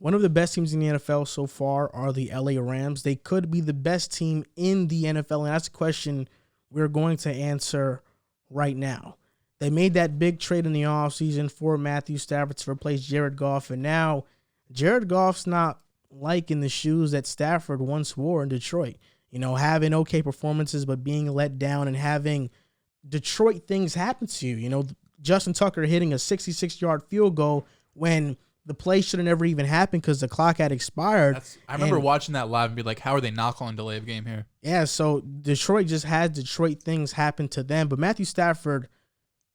One of the best teams in the NFL so far are the LA Rams. They could be the best team in the NFL, and that's a question we're going to answer right now. They made that big trade in the offseason for Matthew Stafford to replace Jared Goff, and now Jared Goff's not liking the shoes that Stafford once wore in Detroit. You know, having okay performances but being let down and having Detroit things happen to you. You know, Justin Tucker hitting a 66-yard field goal when the play should have never even happened because the clock had expired. I remember watching that live and be like, how are they not calling delay of game here? Yeah, so Detroit just had Detroit things happen to them. But Matthew Stafford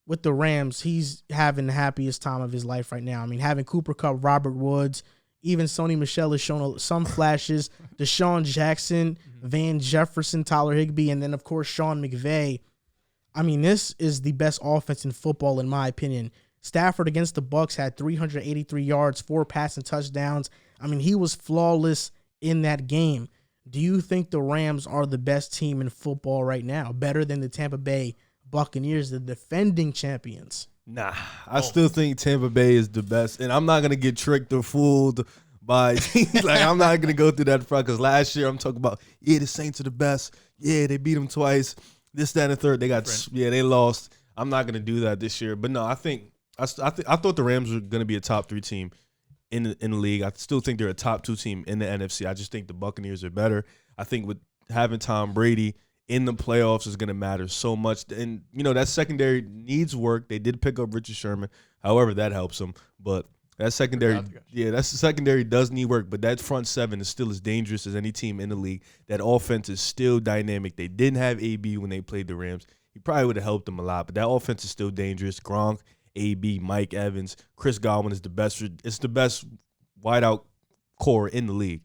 with the Rams, he's having the happiest time of his life right now. I mean, having Cooper Kupp, Robert Woods, even Sony Michel has shown some flashes. Deshaun Jackson, Van Jefferson, Tyler Higbee, and then, of course, Sean McVay. I mean, this is the best offense in football, in my opinion. Stafford against the Bucs had 383 yards, 4 passing touchdowns. I mean, he was flawless in that game. Do you think the Rams are the best team in football right now, better than the Tampa Bay Buccaneers, the defending champions? Nah, I still think Tampa Bay is the best, and I'm not going to get tricked or fooled by like I'm not going to go through that front because last year I'm talking about, the Saints are the best. Yeah, they beat them twice. This, that, and the third. They lost. I'm not going to do that this year. But no, I thought the Rams were going to be a top 3 team in the league. I still think they're a top 2 team in the NFC. I just think the Buccaneers are better. I think with having Tom Brady in the playoffs is going to matter so much. And, you know, that secondary needs work. They did pick up Richard Sherman. However, that helps them. But that secondary does need work. But that front seven is still as dangerous as any team in the league. That offense is still dynamic. They didn't have AB when they played the Rams. He probably would have helped them a lot. But that offense is still dangerous. Gronk, AB, Mike Evans, Chris Godwin is the best. It's the best wideout core in the league.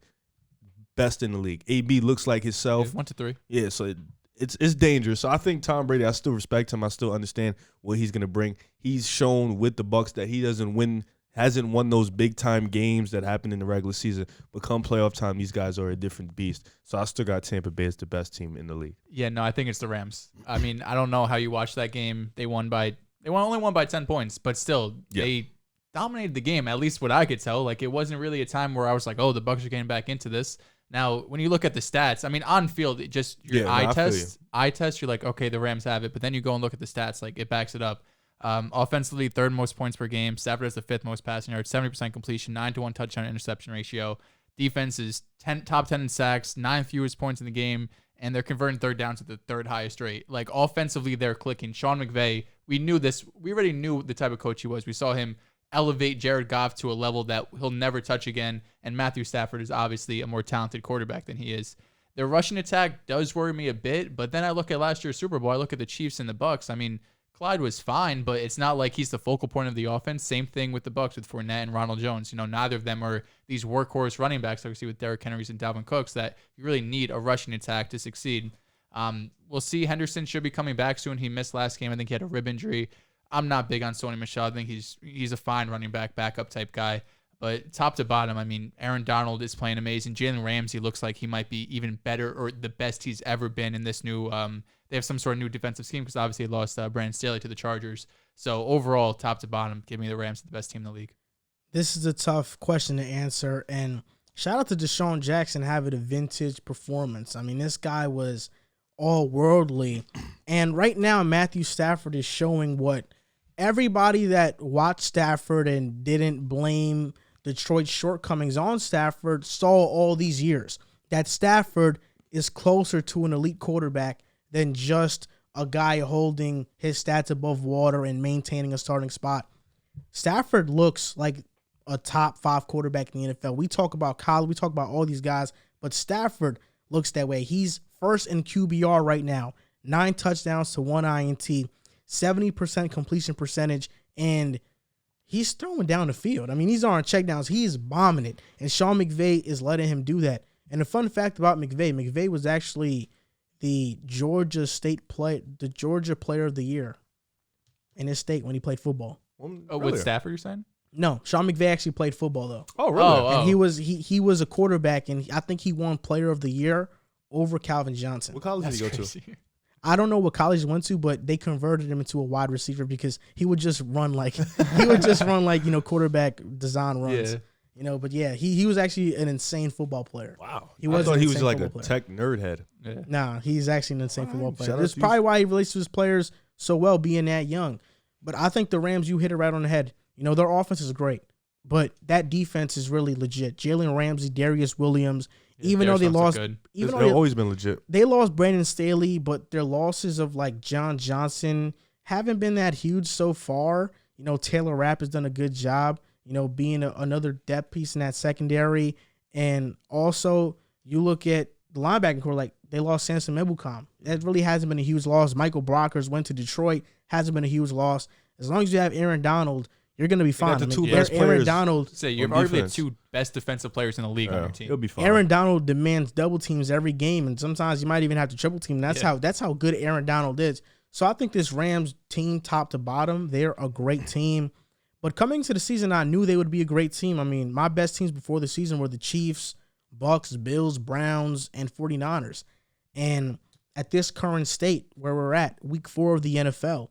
Best in the league. AB looks like himself. 1 to 3. Yeah, so it's dangerous. So I think Tom Brady, I still respect him. I still understand what he's gonna bring. He's shown with the Bucs that he hasn't won those big time games that happen in the regular season. But come playoff time, these guys are a different beast. So I still got Tampa Bay as the best team in the league. Yeah, no, I think it's the Rams. I mean, I don't know how you watched that game. They only won by 10 points, but still, They dominated the game, at least what I could tell. Like, it wasn't really a time where I was like, oh, the Bucs are getting back into this. Now, when you look at the stats, I mean, on field, it just your eye test, you're like, okay, the Rams have it. But then you go and look at the stats, like it backs it up. Offensively, 3rd most points per game. Stafford has the 5th most passing yards, 70% completion, 9-to-1 touchdown interception ratio. Defense is top 10 in sacks, 9 fewest points in the game, and they're converting 3rd downs at the 3rd highest rate. Like, offensively, they're clicking. Sean McVay, we knew this. We already knew the type of coach he was. We saw him elevate Jared Goff to a level that he'll never touch again, and Matthew Stafford is obviously a more talented quarterback than he is. Their rushing attack does worry me a bit, but then I look at last year's Super Bowl, I look at the Chiefs and the Bucs. I mean, Clyde was fine, but it's not like he's the focal point of the offense. Same thing with the Bucs with Fournette and Ronald Jones. You know, neither of them are these workhorse running backs like we see with Derrick Henry and Dalvin Cooks that you really need a rushing attack to succeed. We'll see. Henderson should be coming back soon. He missed last game. I think he had a rib injury. I'm not big on Sony Michel. I think he's a fine running back, backup type guy. But top to bottom, I mean, Aaron Donald is playing amazing. Jalen Ramsey looks like he might be even better or the best he's ever been in this new they have some sort of new defensive scheme because obviously they lost Brandon Staley to the Chargers. So overall, top to bottom, give me the Rams the best team in the league. This is a tough question to answer. And shout out to Deshaun Jackson having a vintage performance. I mean, this guy was all worldly. And right now, Matthew Stafford is showing what everybody that watched Stafford and didn't blame Detroit's shortcomings on Stafford saw all these years. That Stafford is closer to an elite quarterback than just a guy holding his stats above water and maintaining a starting spot. Stafford looks like a top 5 quarterback in the NFL. We talk about college, we talk about all these guys, but Stafford looks that way. He's first in QBR right now, 9 touchdowns to 1 INT, 70% completion percentage, and he's throwing down the field. I mean, these aren't checkdowns. He's bombing it, and Sean McVay is letting him do that. And the fun fact about McVay was actually the Georgia Player of the Year in his state when he played football. With Stafford, you're saying? No, Sean McVay actually played football though. Oh, really? And he was a quarterback, and I think he won Player of the Year over Calvin Johnson. What college did he go to? I don't know what college he went to, but they converted him into a wide receiver because he would just run like quarterback design runs. But yeah, he was actually an insane football player. Wow. He was. I thought an he was insane like a football player. tech nerd head. Yeah. Nah, he's actually an insane football player. shout out That's to probably why he relates to his players so well being that young. But I think the Rams, you hit it right on the head. Their offense is great, but that defense is really legit. Jalen Ramsey, Darius Williams, even though they lost, They've always been legit. They lost Brandon Staley, but their losses of like John Johnson haven't been that huge so far. Taylor Rapp has done a good job, being another depth piece in that secondary. And also, you look at the linebacking core, like they lost Samson Ebukam. That really hasn't been a huge loss. Michael Brockers went to Detroit, hasn't been a huge loss. As long as you have Aaron Donald, you're going to be fine. The two best Aaron players. Donald, You're arguably the two best defensive players in the league on your team. He'll be fine. Aaron Donald demands double teams every game, and sometimes you might even have to triple team. That's how good Aaron Donald is. So I think this Rams team, top to bottom, they're a great team. But coming to the season, I knew they would be a great team. I mean, my best teams before the season were the Chiefs, Bucks, Bills, Browns, and 49ers. And at this current state where we're at, week 4 of the NFL,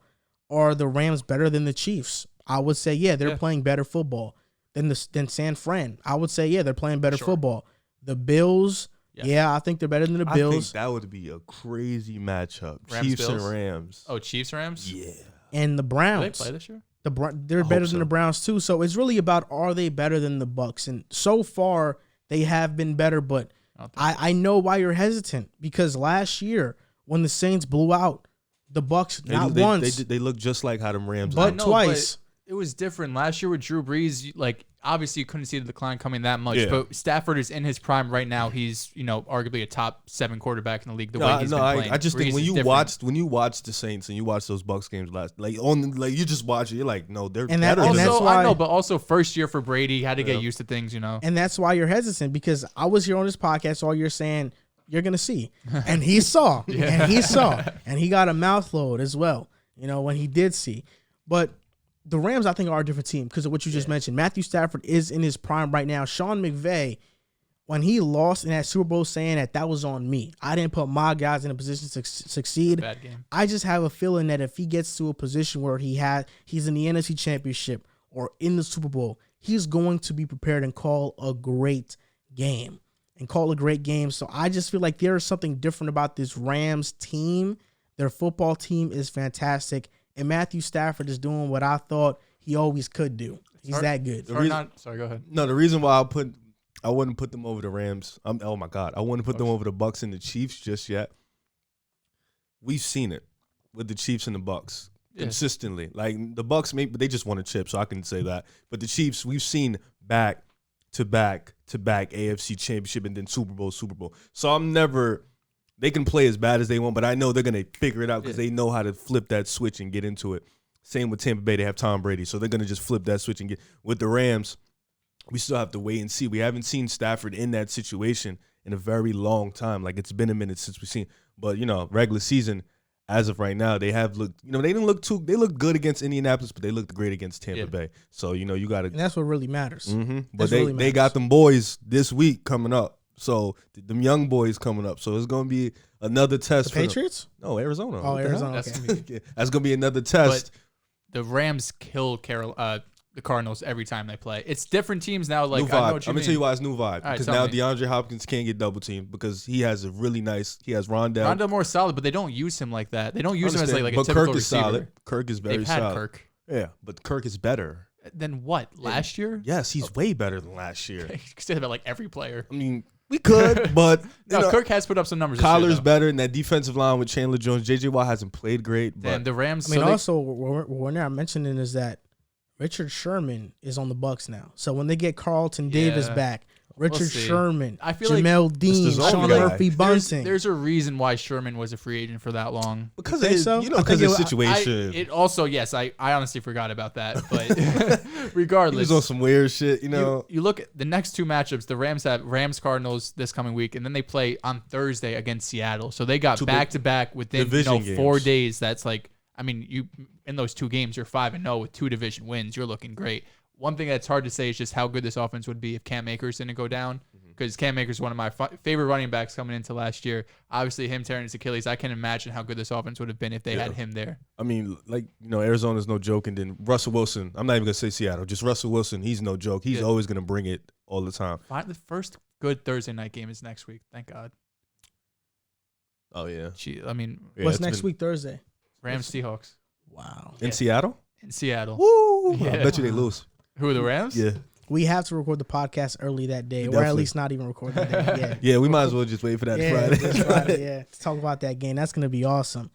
are the Rams better than the Chiefs? I would say, they're playing better football than San Fran. I would say, they're playing better football. The Bills, I think they're better than the Bills. I think that would be a crazy matchup. Rams, Chiefs Bills? and Rams. Oh, Chiefs, Rams? Yeah. And the Browns. Do they play this year? They're better than the Browns too. So it's really about, are they better than the Bucks? And so far they have been better, but I know why you're hesitant, because last year when the Saints blew out the Bucks, once they look just like how them Rams but look. twice. It was different last year with Drew Brees. Like, obviously you couldn't see the decline coming that much, Yeah. but Stafford is in his prime right now. He's arguably a top 7 quarterback in the league. The way he's been playing. I just think Brees when is you different. watch the Saints and you watch those Bucks games you just watch it, you're like, no, they're And that- better. and than that's them. why- I know, but also first year for Brady, had to get used to things. And that's why you're hesitant, because I was here on this podcast all year saying you're gonna see, and he saw, and he saw, and he got a mouth load as well. When he did see, but the Rams, I think, are a different team because of what you just mentioned. Matthew Stafford is in his prime right now. Sean McVay, when he lost in that Super Bowl, saying that was on me. I didn't put my guys in a position to succeed. Bad game. I just have a feeling that if he gets to a position where he's in the NFC Championship or in the Super Bowl, he's going to be prepared and call a great game. So I just feel like there is something different about this Rams team. Their football team is fantastic. And Matthew Stafford is doing what I thought he always could do. He's that good. Sorry, go ahead. No, the reason why I wouldn't put them over the Rams. Oh my God, I wouldn't put them over the Bucks and the Chiefs just yet. We've seen it with the Chiefs and the Bucks consistently. Like the Bucks, maybe they just won a chip, so I can say that. But the Chiefs, we've seen back to back AFC Championship and then Super Bowl. So they can play as bad as they want, but I know they're going to figure it out because they know how to flip that switch and get into it. Same with Tampa Bay. They have Tom Brady, so they're going to just flip that switch and get. With the Rams, we still have to wait and see. We haven't seen Stafford in that situation in a very long time. Like, it's been a minute since we've seen. But, regular season, as of right now, they have looked, they looked good against Indianapolis, but they looked great against Tampa Bay. So, you got to. And that's what really matters. Mm-hmm. But they got them boys this week coming up. So them young boys coming up. So it's going to be another test. The Patriots? No, Arizona. Oh, Arizona. That's Okay. That's going to be another test. But the Rams kill the Cardinals every time they play. It's different teams now. Like, new vibe. I know what you I'm going to tell you why it's new vibe. Right, because tell now me. DeAndre Hopkins can't get double teamed because he has he has Rondell. Rondell more solid, but they don't use him like that. They don't use him as like a but typical Kirk is receiver. solid. Kirk is very They've had solid. Kirk. Yeah, but Kirk is better. Then what? Last year? Yes, he's way better than last year. You could say that about like every player. I mean, we could, but Kirk has put up some numbers. Collar's this year, better in that defensive line with Chandler Jones. J.J. Watt hasn't played great, but and the Rams. I mean, also, what we're not mentioning is that Richard Sherman is on the Bucks now. So when they get Carlton Davis back, Richard Sherman, I feel Jamel like Dean, Mr. Sean Zombie guy. Murphy Bunting. There's a reason why Sherman was a free agent for that long. because You of think his, so? because of his situation. It also, yes, I honestly forgot about that. But He regardless, was on some weird shit, you look at the next two matchups. The Rams have Rams-Cardinals this coming week, and then they play on Thursday against Seattle. So they got back-to-back within division 4 games. days. That's like, I mean, you in those two games, you're 5-0 with 2 division wins. You're looking great. One thing that's hard to say is just how good this offense would be if Cam Akers didn't go down. because Cam Akers is one of my favorite running backs coming into last year. Obviously, him tearing his Achilles, I can imagine how good this offense would have been if they had him there. I mean, like, Arizona's no joke. And then Russell Wilson, I'm not even going to say Seattle, just Russell Wilson, he's no joke. He's always going to bring it all the time. The first good Thursday night game is next week. Thank God. Oh, yeah. What's next week, Thursday? Rams, Seahawks. Wow. In Seattle? In Seattle. Woo! I bet you they lose. Who are the Rams? Yeah. We have to record the podcast early that day, or at least not even record that day. Yeah. Yeah, we might as well just wait for that Friday. Friday. Yeah, to talk about that game. That's going to be awesome.